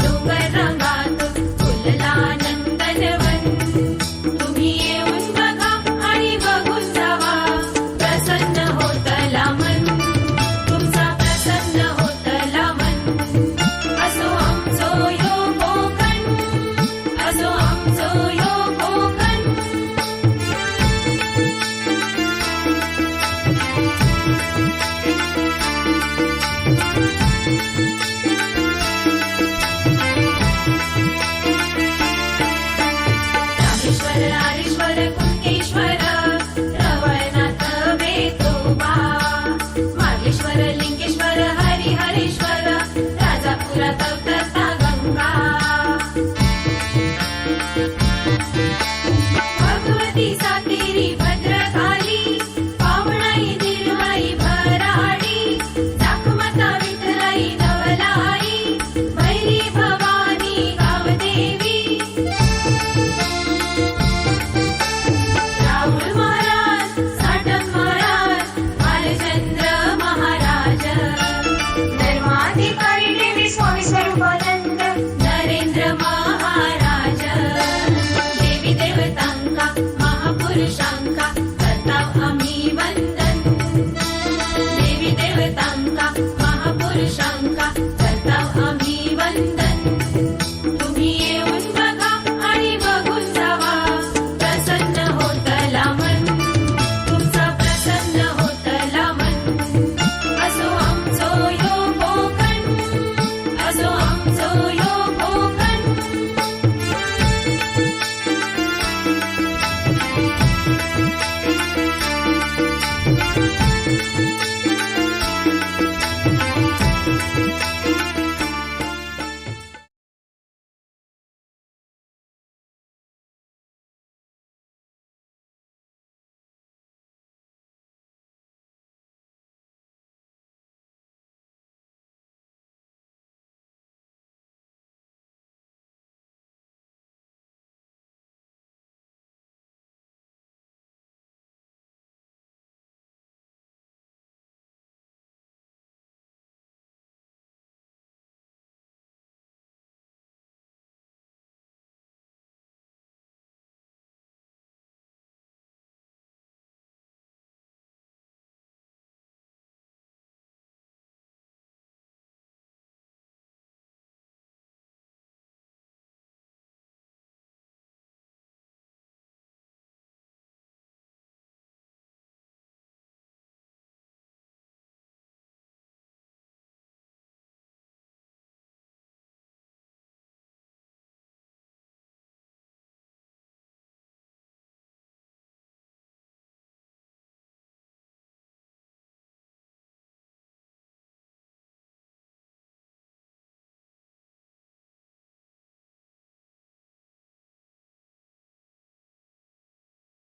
डोंगर रंगात फुलला नंदनवन. तुम्ही येऊन बघा आणि बघून जावा, प्रसन्न होतला मन, तुमचा प्रसन्न होतला मन. असो आमचो यो कोकण, असो आमचो यो कोकण. रामेश्वर आरेश्वर कुंकेश्वर रवळनाथ वेतोबा, मार्लेश्वर लिंगेश्वर हरिहरेश्वर राजापुरात अवतरता गंगा. भगवती सातेरी भद्रकाली, पावणाई निर्मळी भराडी, जाखमाता विठ्ठलाई नवलाई, भैरी भवानी गावदेवी. राहुल महाराज, साटम महाराज, भालचंद्र महाराज, धर्माधिकारी देवी स्वामी स्वरूपात